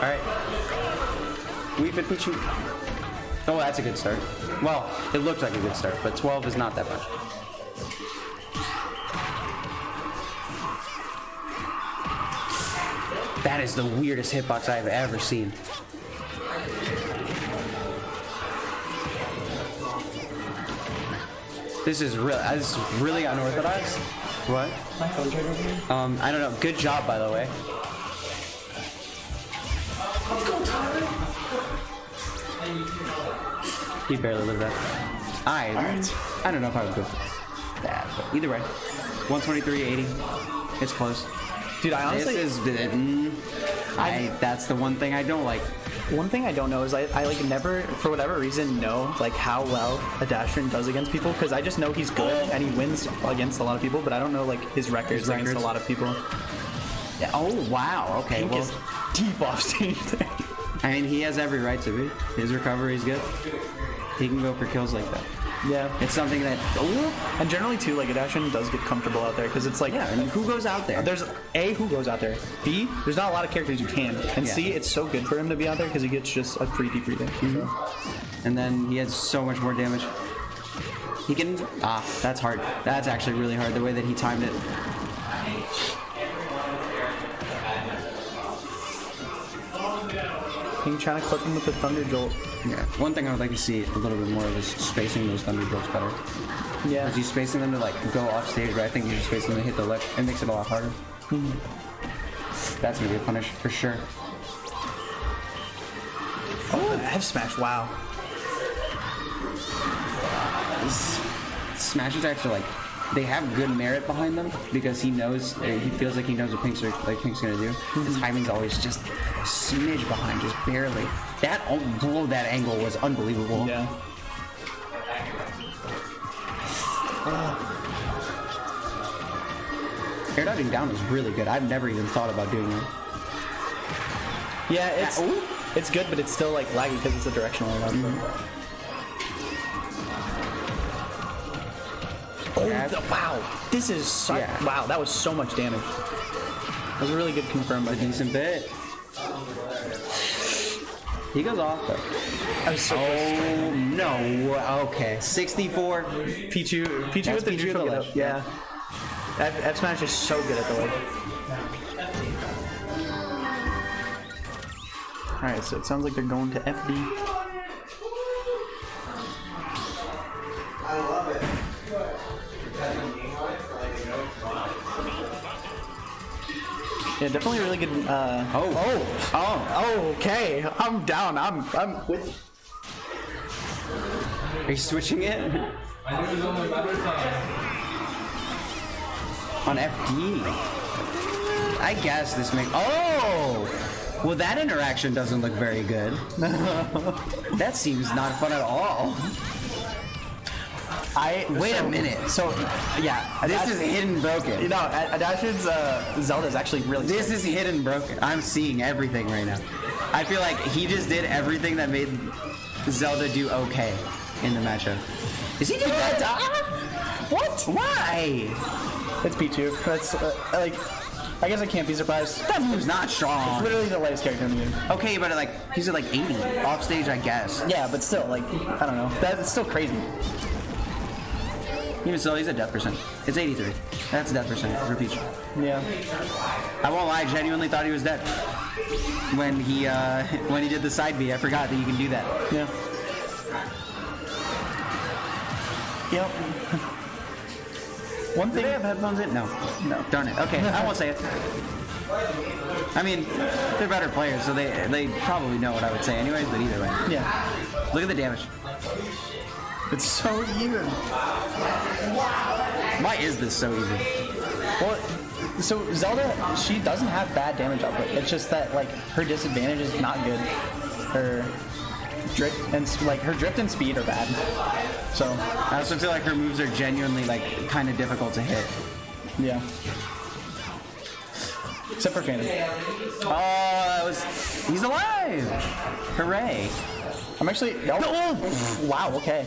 Alright. Weave it, Pichu. Oh, that's a good start. Well, it looked like a good start, but 12 is not that much. That is the weirdest hitbox I've ever seen. This is really unorthodox. What? My phone charger here. I don't know. Good job, by the way. Let's go, Tyler. He barely lived that. I don't know if I would go for that, but either way. 123.80. It's close. Dude, I honestly... This is... that's the one thing I don't like. One thing I don't know is I like never, for whatever reason, know like how well Adastran does against people, because I just know he's good and he wins against a lot of people, but I don't know like his records against a lot of people. Yeah. Oh, wow. Okay, Pink is deep off stage there. I mean, he has every right to be. His recovery is good. He can go for kills like that. Yeah. It's something that... Oh. And generally, too, like, Adastran does get comfortable out there, because it's like... Yeah, and who goes out there? There's A, who goes out there. B, there's not a lot of characters who can. And yeah. C, it's so good for him to be out there, because he gets just a free deep reading. Mm-hmm. And then he has so much more damage. He can... Ah, that's hard. That's actually really hard, the way that he timed it. King trying to clip him with the Thunder Jolt. Yeah. One thing I would like to see a little bit more of is spacing those Thunder Jolts better. Yeah. Because he's spacing them to like go off stage, but I think you're just spacing them to hit the left. It makes it a lot harder. Mm-hmm. That's going to be a punish for sure. Oh, F smash, wow. These smashes actually like... They have good merit behind them because he knows, he feels like he knows what Pink's gonna do. The timing's always just a smidge behind, just barely. That below that angle was unbelievable. Yeah. Air dodging down is really good. I've never even thought about doing that. Yeah, it's good, but it's still like laggy because it's a directional one. Oh, wow. This is such... Yeah. Wow, that was so much damage. That was a really good confirm by a decent bit. He goes off, though. I was so oh, no. Okay. 64. Pichu with the neutral get up. Yeah. F smash is so good at the leg. Alright, so it sounds like they're going to FD. I love it. Yeah, definitely really good. Okay. I'm down. I'm with you. Are you switching it? On FD. I guess this makes... Oh! Well, that interaction doesn't look very good. That seems not fun at all. Wait a minute. So, yeah. This is hidden broken. You know, Adastran's Zelda is actually really This sick. is hidden broken. I'm seeing everything right now. I feel like he just did everything that made Zelda do okay in the matchup. Is he doing that? What? Why? It's Pichu. That's, like... I guess I can't be surprised. That move's not strong. It's literally the lightest character in the game. Okay, but like he's at like 80 off stage, I guess. Yeah, but still, like, I don't know. That's still crazy. Even still, he's at death percent. It's 83. That's death percent for Peach. Yeah. I won't lie, I genuinely thought he was dead. When he did the side B, I forgot that you can do that. Yeah. Yep. One Do thing. they have headphones in? No. No. Darn it. Okay, I won't say it. I mean, they're better players, so they probably know what I would say anyways, but either way. Yeah. Look at the damage. It's so even. Why is this so even? Well, so Zelda, she doesn't have bad damage output. It's just that, like, her disadvantage is not good. Her drift and speed are bad. So I also feel like her moves are genuinely like kind of difficult to hit. Yeah. Except for Phantom. Oh, he's alive! Hooray! I'm actually. Oh, wow. Okay.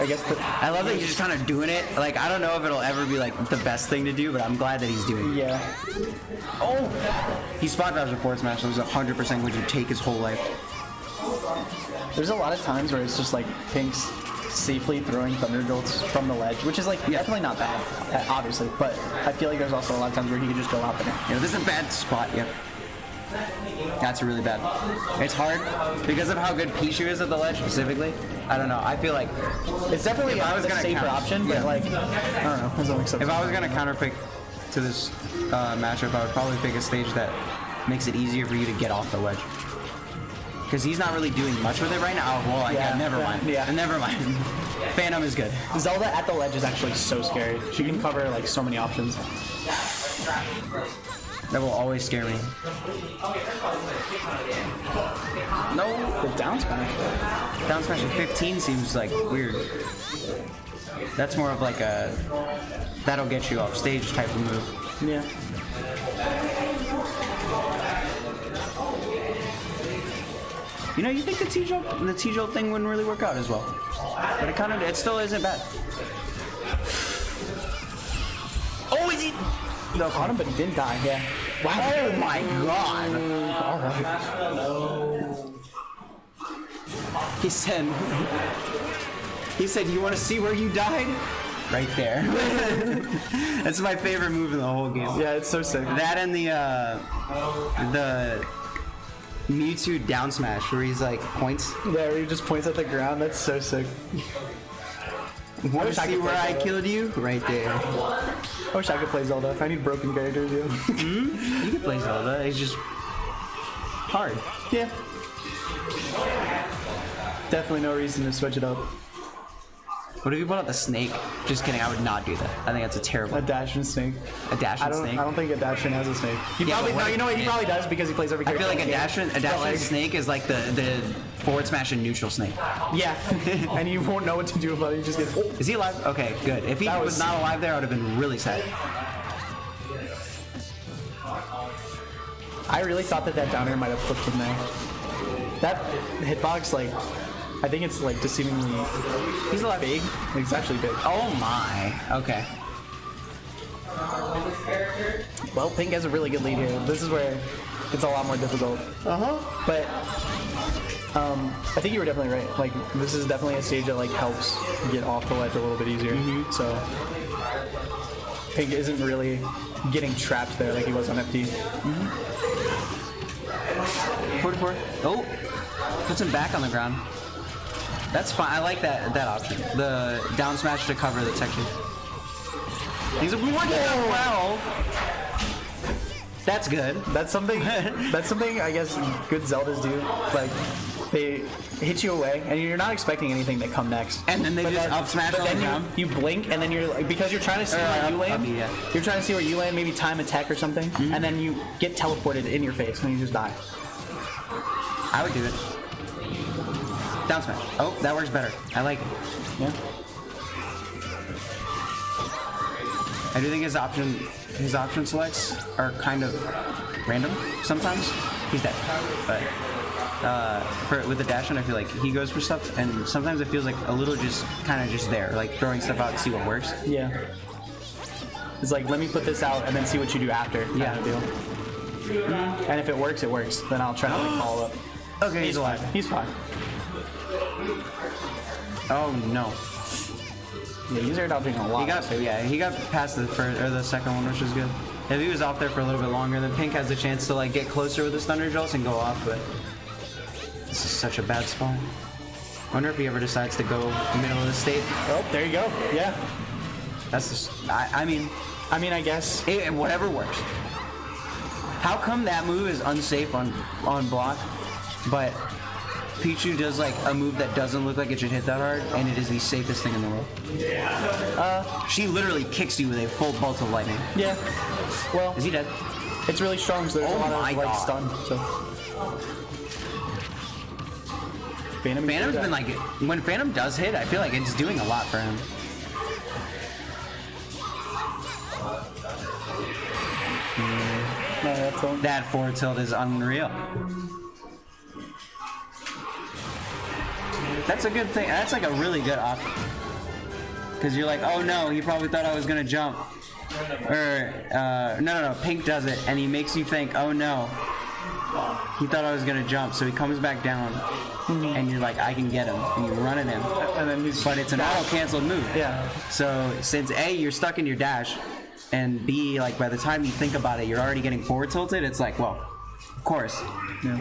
I guess I love that he's just kind of doing it. Like, I don't know if it'll ever be like the best thing to do, but I'm glad that he's doing it. yeah. Oh! He spot dodged a forward smash that was 100% going to take his whole life. There's a lot of times where it's just like Pink's safely throwing Thunder Jolts from the ledge, which is like definitely not bad, obviously. But I feel like there's also a lot of times where he could just go out there. Yeah, this is a bad spot, yep. That's really bad. It's hard because of how good Pichu is at the ledge specifically. I don't know. I feel like It's definitely If I was a gonna safer count- option, but yeah. like, I don't know. Doesn't make sense. if I was going to counterpick to this matchup, I would probably pick a stage that makes it easier for you to get off the ledge. Because he's not really doing much with it right now. Oh, well, Yeah, never yeah, mind. yeah. Never mind. Phantom is good. Zelda at the ledge is actually so scary. She can cover like so many options. That will always scare me. No. The down smash. Down smash at 15 seems like weird. That's more of like a that'll get you off stage type of move. Yeah. You know, you think the T-Jolt thing wouldn't really work out as well. But it still isn't bad. Oh, is he? No, caught him, but he didn't die. Yeah. Wow. Oh my god. All right. He said, you want to see where you died? Right there. That's my favorite move in the whole game. Yeah, it's so sick. That and the Mewtwo down smash where he's like points. Yeah, where he just points at the ground. That's so sick. Want wish to I see could where play I that. killed you? Right there. I wish I could play Zelda. I need broken characters, yeah. You can play Zelda. It's just hard. Yeah. Definitely no reason to switch it up. What if you put out the snake? Just kidding. I would not do that. I think that's a terrible. A dash and snake. A dash I and don't. snake. I don't think a Dashin has a snake. He Yeah, probably but what no. You know what? He if- probably does because he plays every I character. feel like in a the game. dash and snake is like the forward smash and neutral snake. Yeah, and you won't know what to do about it. You just get. Oh. Is he alive? Okay, good. If he That was was- not alive there, I would have been really sad. I really thought that down air might have flipped him there. That hitbox, like, I think it's like deceivingly He's alive. big. It's actually big. Oh my. Okay. Well, Pink has a really good lead here. This is where it's a lot more difficult. But I think you were definitely right. Like, this is definitely a stage that like helps get off the ledge a little bit easier. So Pink isn't really getting trapped there like he was on FD. 44. Oh, puts him back on the ground. That's fine. I like that option. The down smash to cover the section. Things are working out well. That's good. That's something. That's something I guess good Zeldas do. Like they hit you away, and you're not expecting anything to come next. And then they just up smash But on the then ground. you blink, and then you're like, because you're trying to see where you land. yeah. You're trying to see where you land, maybe time attack or something, and then you get teleported in your face, and you just die. I would do it. Down smash. Oh, that works better. I like it. Yeah. I do think his option selects are kind of random sometimes. He's dead, but with the dash in, I feel like he goes for stuff, and sometimes it feels like a little just kind of just there, like throwing stuff out to see what works. Yeah. It's like, let me put this out and then see what you do after. Kind Yeah. of deal. And if it works, it works. Then I'll try to like follow up. Okay, he's alive. He's fine. Oh no, Yeah, he's air dodging a lot. he got past the first or the second one, which was good. If he was off there for a little bit longer, then Pink has the chance to like get closer with his Thunder Jolts and go off. But this is such a bad spot. Wonder if he ever decides to go middle of the state. Oh, there you go. Yeah. That's just, I mean, I guess. whatever works. How come that move is unsafe on block, but Pichu does like a move that doesn't look like it should hit that hard, and it is the safest thing in the world? She literally kicks you with a full bolt of lightning. Yeah. Well, Is he dead? it's really strong, so there's Oh a lot my of like God. stun. So. Phantom's Been like, when Phantom does hit, I feel like it's doing a lot for him. No, that's all. That forward tilt is unreal. That's a good thing. That's like a really good option. because you're like, oh no, he probably thought I was gonna jump. Or no, Pink does it, and he makes you think, oh no, he thought I was gonna jump, so he comes back down, and you're like, I can get him, and you run at him, And then he's but it's an auto-canceled move. Yeah. So since A, you're stuck in your dash, and B, like by the time you think about it, you're already getting forward tilted. It's like, well, of course. Yeah.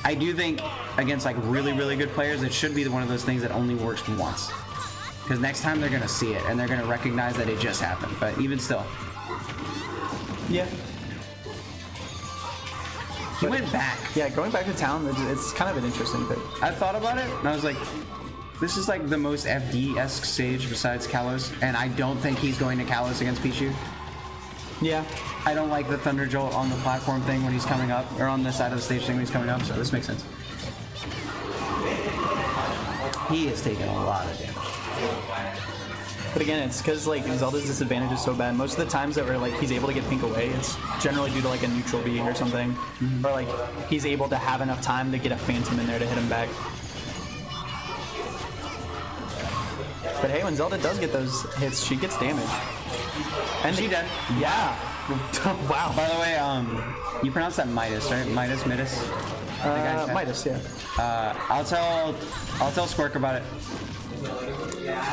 I do think against like really, really good players, it should be one of those things that only works once. Because next time they're gonna see it and they're gonna recognize that it just happened. But even still, Yeah. he went back. Yeah, going back to town, it's kind of an interesting thing. I thought about it and I was like, this is like the most FD-esque stage besides Kalos, and I don't think he's going to Kalos against Pichu. Yeah. I don't like the Thunder Jolt on the platform thing when he's coming up, or on the side of the stage thing when he's coming up, so this makes sense. He is taking a lot of damage. But again, it's because like Zelda's disadvantage is so bad. Most of the times that we're like he's able to get Pink away, it's generally due to like a neutral being or something, or like he's able to have enough time to get a Phantom in there to hit him back. But hey, when Zelda does get those hits, she gets damage. And She did. Yeah. Wow. By the way, you pronounce that Midas, right? Midas? Midas, yeah. I'll tell Squirk about it.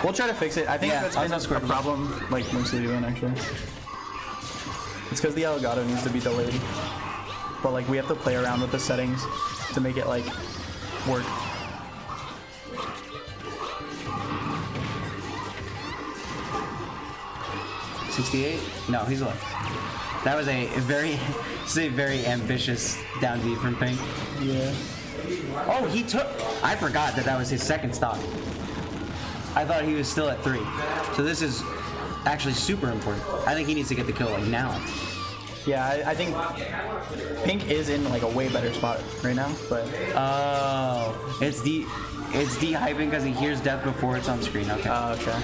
We'll try to fix it. I think Yeah, that's I'll been tell a Squirk about it. problem, like mostly doing actually. It's because the Elgato needs to be delayed. But like we have to play around with the settings to make it like work. $68? No, he's low. That was a very ambitious down D from Pink. Yeah. Oh, he took. I forgot that was his second stock. I thought he was still at 3. So this is actually super important. I think he needs to get the kill like now. Yeah, I think Pink is in like a way better spot right now, but Oh, it's de-hyping because he hears death before it's on screen. Okay. okay.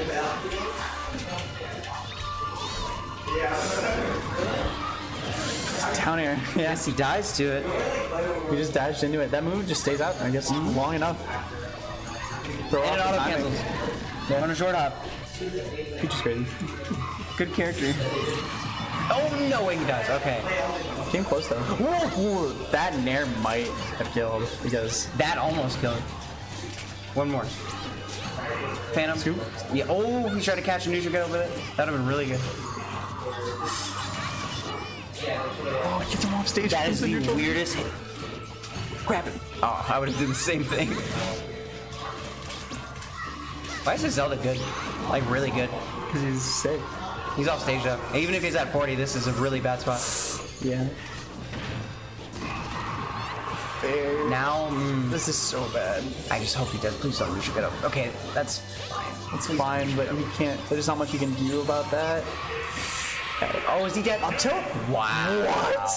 Down here. Yeah. Yes, he dies to it. We just dashed into it. That move just stays out, I guess, long enough. Throw And it off the auto timing. cancels. On a short hop. Peach is crazy. Good character. Oh no, he does. Okay. Came close though. Ooh, that Nair might have killed because That almost killed. One more. Phantom. Scoop? Yeah. Oh, he tried to catch a neutral get over it. That'd have been really good. oh, it gets him off stage. That is the Neutral. weirdest hit. Grab it. Oh, I would have done the same thing. Why is this Zelda good? Like really good. Because he's sick. He's off stage though. Even if he's at 40, this is a really bad spot. Yeah. Fair. Now, This is so bad. I just hope he does. Please don't neutral get up. Okay, that's fine. It's fine, but he can't. There's not much he can do about that. Oh, is he dead? Up tilt? Wow. What?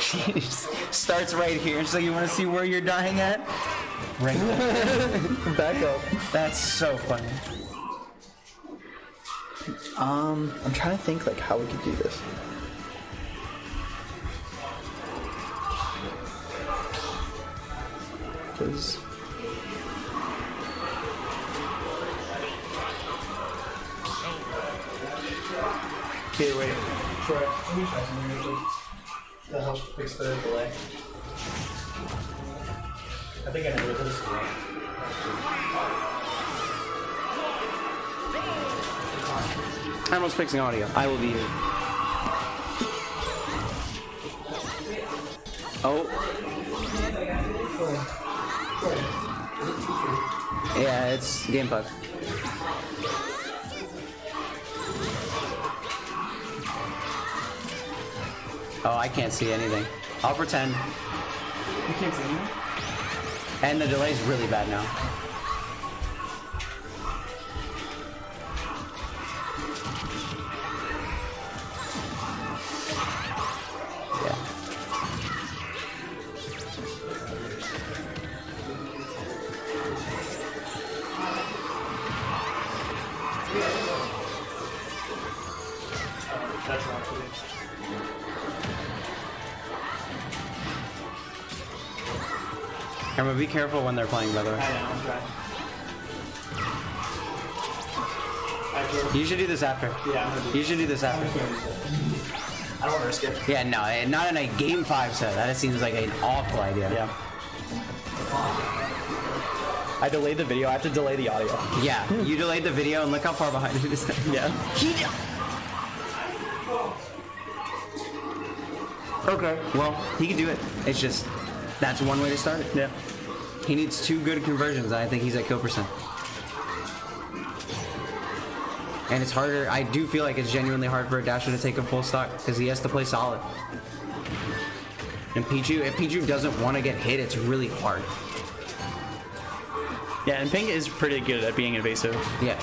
He just starts right here. So you want to see where you're dying at? Right there. Back up. That's so funny. I'm trying to think like how we could do this. Because okay, wait. Troy, let me try something real quick to help fix the delay. I think I know what this is. I'm almost fixing audio. I will be here. Oh. Yeah, it's game bug. Oh, I can't see anything. I'll pretend. You can't see me? And the delay's really bad now. Yeah. That's not true. Emma, be careful when they're playing, by the way. I know, I'm trying. You should do this after. Yeah. You should do this after. I don't want to risk it. Yeah, no, not in a game 5 set. That seems like an awful idea. Yeah. I delayed the video. I have to delay the audio. Yeah, you delayed the video and look how far behind it is. Yeah. Okay, well, he can do it. It's just, that's one way to start it. Yeah. He needs 2 good conversions, and I think he's at kill percent. And it's harder, I do feel like it's genuinely hard for a dasher to take a full stock, because he has to play solid. And Pichu, if Pichu doesn't want to get hit, it's really hard. Yeah, and Pink is pretty good at being invasive. Yeah.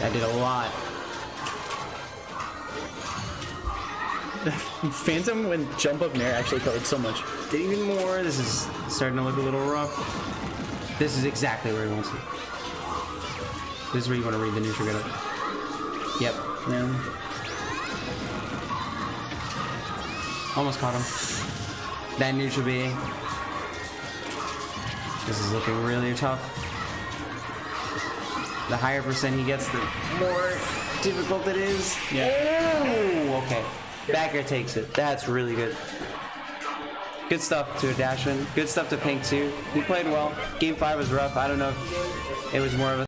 That did a lot. Phantom when jump up nair actually killed so much. Did even more. This is starting to look a little rough. This is exactly where he wants it. This is where you want to read the neutral get up. Yep. Yeah. Almost caught him. That neutral B. This is looking really tough. The higher percent he gets, the more difficult it is. Yeah. Oh, okay. Backer takes it. That's really good. Good stuff to Adastran. Good stuff to Pink too. He played well. Game 5 was rough. I don't know if it was more of a